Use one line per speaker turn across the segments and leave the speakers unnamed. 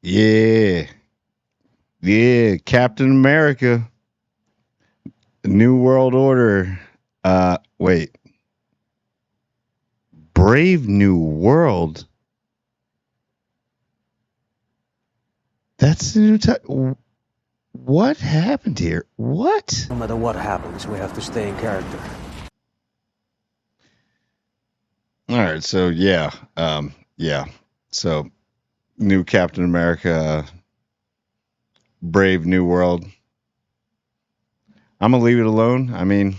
Yeah. Yeah. Captain America, New World Order. Wait. Brave New World. That's the new title. What happened here? What?
No matter what happens, we have to stay in character.
All right. So, yeah. Yeah. So, new Captain America, Brave New World. I'm going to leave it alone. I mean,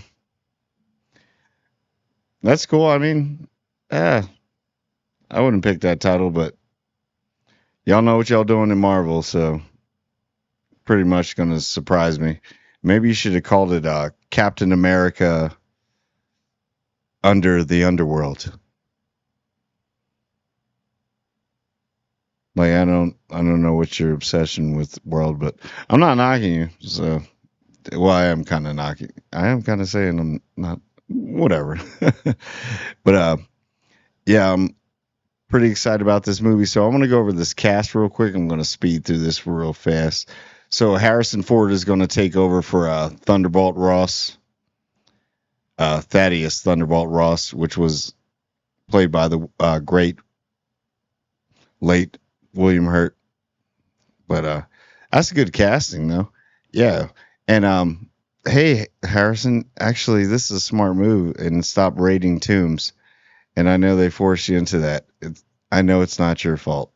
that's cool. I mean, eh, I wouldn't pick that title, but y'all know what y'all doing in Marvel, so pretty much going to surprise me. Maybe you should have called it Captain America Under the Underworld. Like I don't know what's your obsession with world, but I'm not knocking you. So well, I am kind of knocking. I am kind of saying I'm not. Whatever. But yeah, I'm pretty excited about this movie. So I'm gonna go over this cast real quick. I'm gonna speed through this real fast. So Harrison Ford is gonna take over for Thunderbolt Ross, Thaddeus Thunderbolt Ross, which was played by the great late William Hurt. But that's a good casting, though. Yeah, and hey Harrison, actually, this is a smart move, and stop raiding tombs. And I know they force you into that. I know it's not your fault,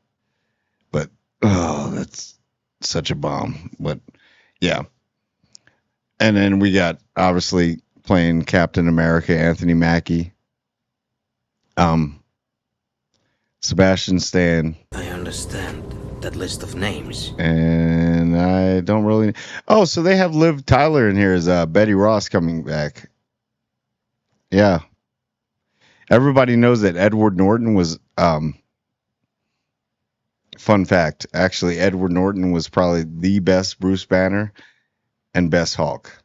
but oh, that's such a bomb. But yeah, and then we got obviously playing Captain America, Anthony Mackie, um, Sebastian Stan,
I understand that list of names.
and I don't really. Oh, so they have Liv Tyler in here as Betty Ross coming back. Yeah, everybody knows that Edward Norton was. Fun fact, actually, Edward Norton was probably the best Bruce Banner and best Hulk.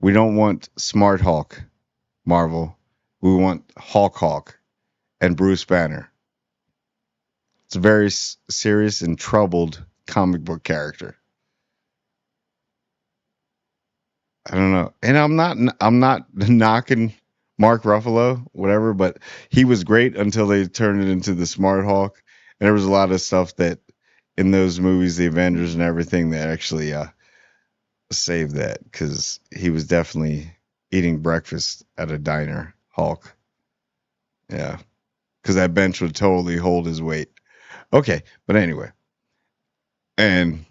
We don't want Smart Hulk, Marvel. We want Hulk and Bruce Banner. It's a very serious and troubled comic book character. I don't know, and I'm not knocking Mark Ruffalo, whatever, but he was great until they turned it into the Smart Hulk, and there was a lot of stuff that in those movies, the Avengers and everything, that actually saved that because he was definitely eating breakfast at a diner. Hulk, yeah, because that bench would totally hold his weight. Okay, but anyway, and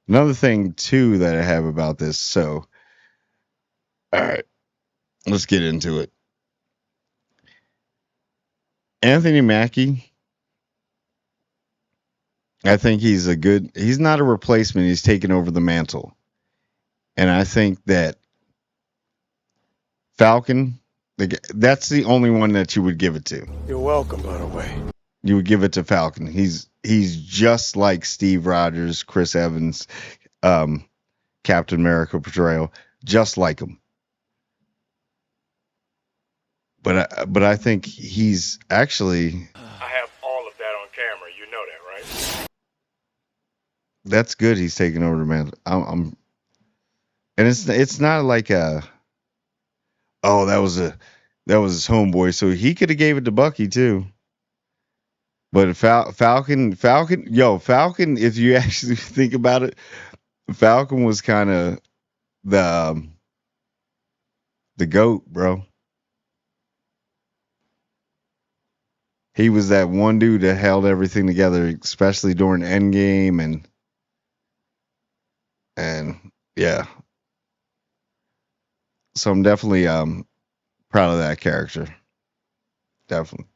another thing too that I have about this. So, all right, let's get into it. Anthony Mackie, I think he's a good. He's not a replacement. He's taken over the mantle, and I think that Falcon. That's the only one that you would give it to.
You're welcome, by the way.
You would give it to Falcon. He's just like Steve Rogers, Chris Evans, um, Captain America portrayal, just like him. But I think he's actually
I have all of that on camera. You know that, right?
that's good. He's taking over the man. And it's not like oh that was his homeboy, so he could have gave it to Bucky too. But Falcon. If you actually think about it, Falcon was kind of the the goat, bro. He was that one dude that held everything together, especially during Endgame and yeah. So I'm definitely proud of that character, definitely.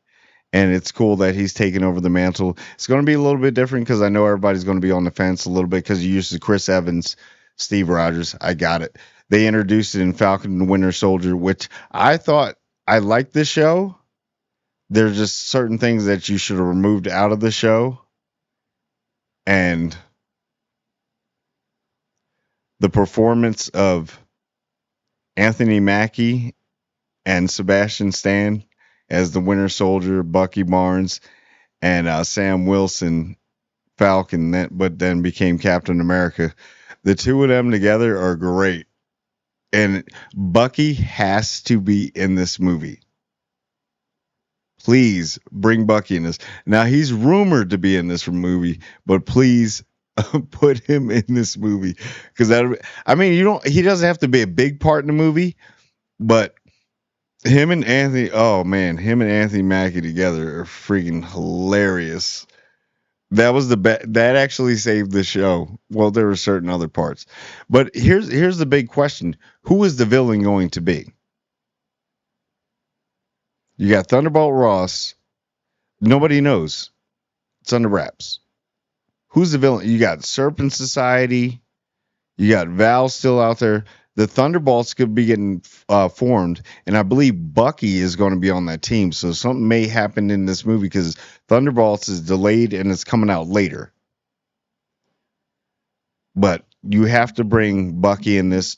And it's cool that he's taking over the mantle. It's going to be a little bit different because I know everybody's going to be on the fence a little bit because you used to Chris Evans, Steve Rogers. I got it. They introduced it in Falcon and Winter Soldier, which I thought I liked this show. There's just certain things that you should have removed out of the show. And the performance of Anthony Mackie and Sebastian Stan as the Winter Soldier, Bucky Barnes, and Sam Wilson Falcon, but then became Captain America. The two of them together are great, and Bucky has to be in this movie. Please bring Bucky in this. Now he's rumored to be in this movie, but please put him in this movie because I mean, you don't. He doesn't have to be a big part in the movie, but him and Anthony. Oh man, him and Anthony Mackie together are freaking hilarious. That was the that actually saved the show. Well, there were certain other parts, but here's the big question: who is the villain going to be? You got Thunderbolt Ross. Nobody knows. It's under wraps. Who's the villain? You got Serpent Society. You got Val still out there. The Thunderbolts could be getting formed, and I believe Bucky is going to be on that team. So something may happen in this movie because Thunderbolts is delayed and it's coming out later. But you have to bring Bucky in this.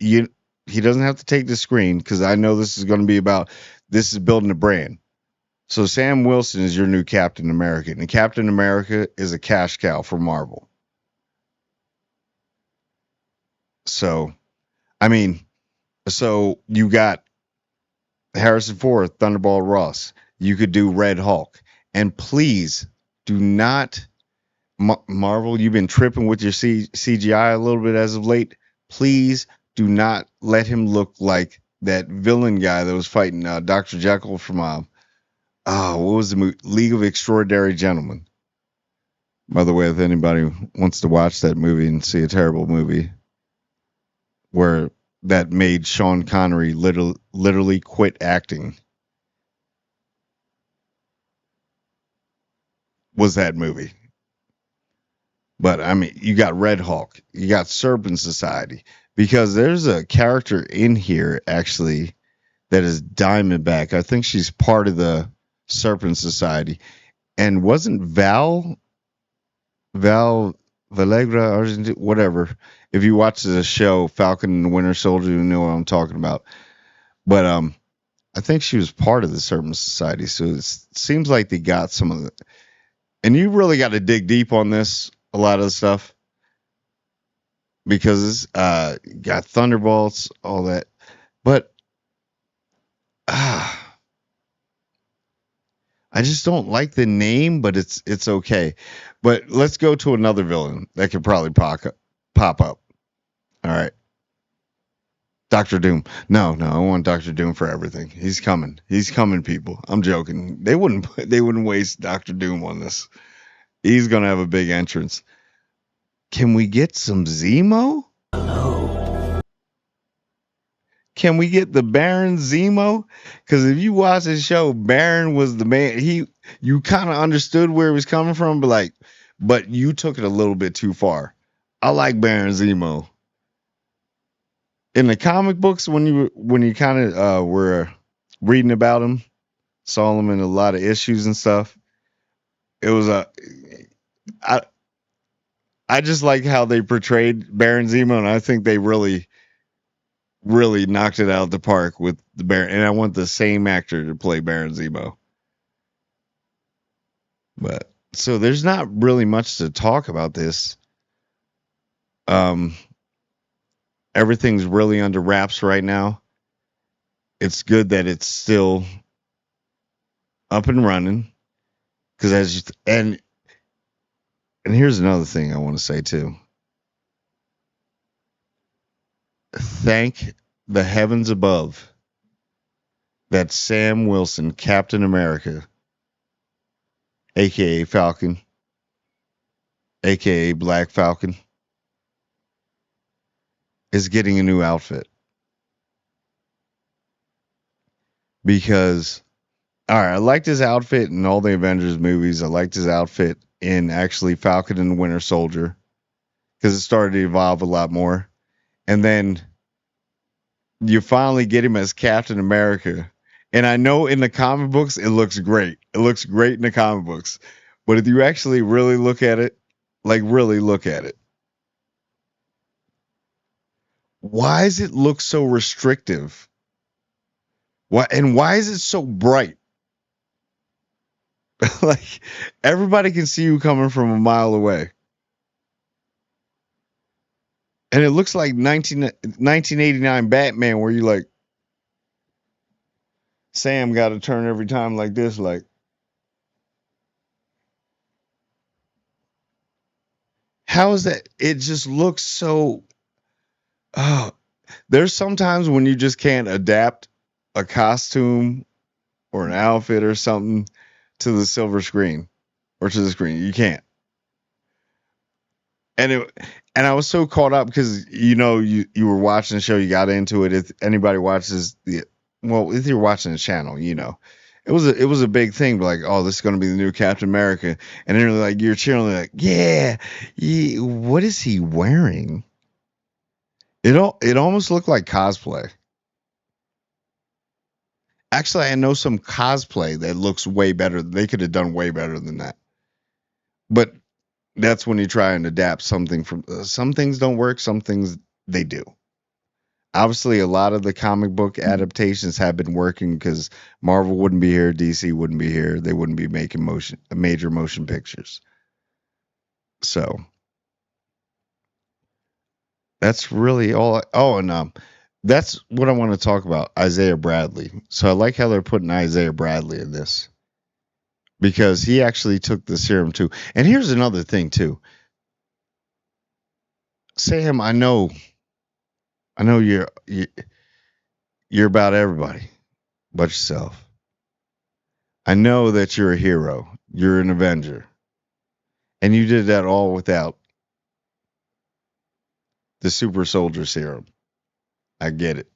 He doesn't have to take the screen because I know this is going to be about this is building a brand. So Sam Wilson is your new Captain America, and Captain America is a cash cow for Marvel. So, I mean, so you got Harrison Ford, Thunderbolt Ross. You could do Red Hulk, and please do not Marvel. You've been tripping with your CGI a little bit as of late. Please do not let him look like that villain guy that was fighting Dr. Jekyll from what was the movie? League of Extraordinary Gentlemen. By the way, if anybody wants to watch that movie and see a terrible movie where that made Sean Connery literally quit acting, was that movie. But I mean, you got Red Hulk, you got Serpent Society, because there's a character in here actually that is Diamondback. I think she's part of the Serpent Society. And wasn't Val Valegra or whatever? If you watch the show Falcon and the Winter Soldier, you know what I'm talking about. But I think she was part of the Serpent Society. So it seems like they got some of it. And you really got to dig deep on this, a lot of the stuff, because got Thunderbolts, all that. But I just don't like the name, but it's okay. But let's go to another villain that could probably pop up. All right. Doctor Doom. No, I want Doctor Doom for everything. He's coming. He's coming, people. I'm joking. They wouldn't waste Doctor Doom on this. He's gonna have a big entrance. Can we get some Zemo?
Hello.
Can we get the Baron Zemo? Because if you watch the show, Baron was the man. You kind of understood where he was coming from, but you took it a little bit too far. I like Baron Zemo. In the comic books, when you kind of were reading about him, saw him in a lot of issues and stuff. It was I just like how they portrayed Baron Zemo, and I think they really knocked it out of the park with the Baron. And I want the same actor to play Baron Zemo. But so there's not really much to talk about this. Everything's really under wraps right now. It's good that it's still up and running, because and here's another thing I want to say too. Thank the heavens above that Sam Wilson, Captain America, aka Falcon, aka Black Falcon, is getting a new outfit. Because, all right, I liked his outfit in all the Avengers movies. I liked his outfit in actually Falcon and the Winter Soldier, because it started to evolve a lot more. And then you finally get him as Captain America. And I know in the comic books, it looks great. It looks great in the comic books. But if you actually really look at it, why does it look so restrictive? Why is it so bright? Like everybody can see you coming from a mile away. And it looks like 1989 Batman where you like Sam got to turn every time like this like how is that? It just looks so oh, there's sometimes when you just can't adapt a costume or an outfit or something to the silver screen or to the screen. You can't. And I was so caught up because you were watching the show, you got into it. If anybody watches if you're watching the channel, it was a big thing. Like, oh, this is going to be the new Captain America, and then like you're cheering like, yeah, what is he wearing? It almost looked like cosplay. Actually, I know some cosplay that looks way better. They could have done way better than that. But that's when you try and adapt something from some things don't work, some things they do. Obviously, a lot of the comic book adaptations have been working because Marvel wouldn't be here, DC wouldn't be here, they wouldn't be making major motion pictures. So that's really all. Oh, and that's what I want to talk about, Isaiah Bradley. So I like how they're putting Isaiah Bradley in this because he actually took the serum too. And here's another thing too. Sam, I know you're about everybody but yourself. I know that you're a hero. You're an Avenger. And you did that all without the super soldier serum. I get it.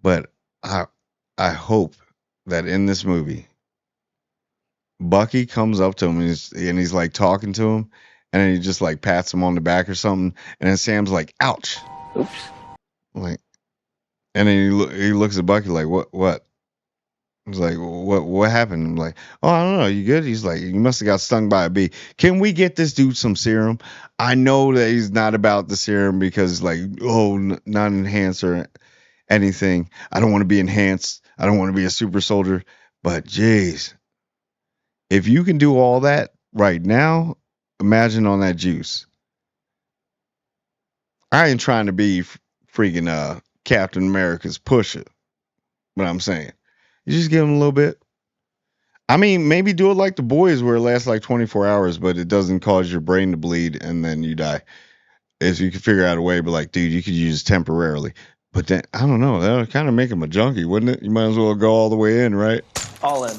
But I I hope that in this movie, Bucky comes up to him and he's like talking to him and then he just like pats him on the back or something and then Sam's like, "Ouch."
Oops.
Like and then he looks at Bucky like, "What?" He's like, what happened? I'm like, oh, I don't know. You good? He's like, you must have got stung by a bee. Can we get this dude some serum? I know that he's not about the serum because, like, oh, not enhanced or anything. I don't want to be enhanced. I don't want to be a super soldier. But, jeez, if you can do all that right now, imagine on that juice. I ain't trying to be freaking Captain America's pusher, but I'm saying, you just give him a little bit. I mean, maybe do it like the boys where it lasts like 24 hours, but it doesn't cause your brain to bleed and then you die. If you could figure out a way, but like, dude, you could use temporarily. But then, I don't know, that would kind of make him a junkie, wouldn't it? You might as well go all the way in, right?
All in.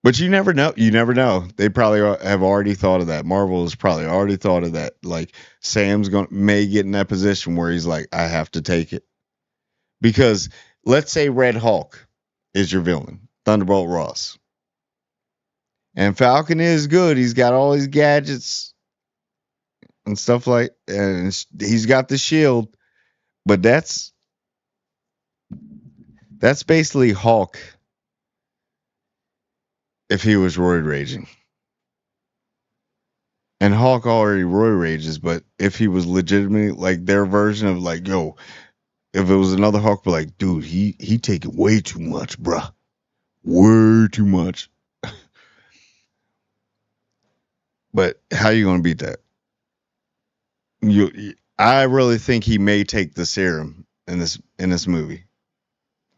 But you never know. You never know. They probably have already thought of that. Marvel has probably already thought of that. Like, Sam's may get in that position where he's like, I have to take it. Because let's say Red Hulk is your villain, Thunderbolt Ross. And Falcon is good. He's got all his gadgets and stuff and he's got the shield. But that's basically Hulk if he was roid raging. And Hulk already roid rages, but if he was legitimately like their version of like, yo, if it was another Hulk, but like, dude, he taking way too much, bruh. Way too much. But how you gonna beat that? I really think he may take the serum in this movie.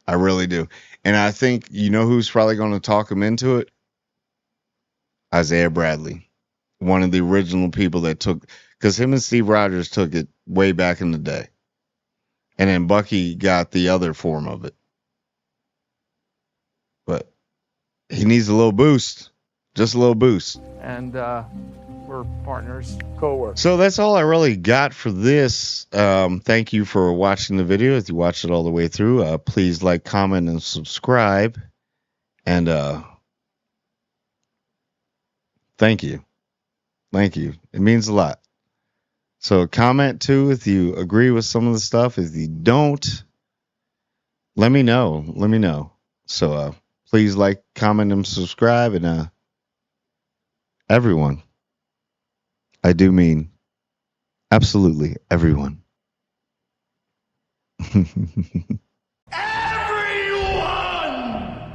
I really do. And I think who's probably going to talk him into it? Isaiah Bradley, one of the original people that took, because him and Steve Rogers took it way back in the day. And then Bucky got the other form of it. But he needs a little boost. Just a little boost.
And we're partners, co-workers.
So that's all I really got for this. Thank you for watching the video. If you watched it all the way through, please like, comment, and subscribe. And thank you. Thank you. It means a lot. So comment too if you agree with some of the stuff. If you don't, let me know. Let me know. So please like, comment, and subscribe. And everyone, I do mean absolutely everyone.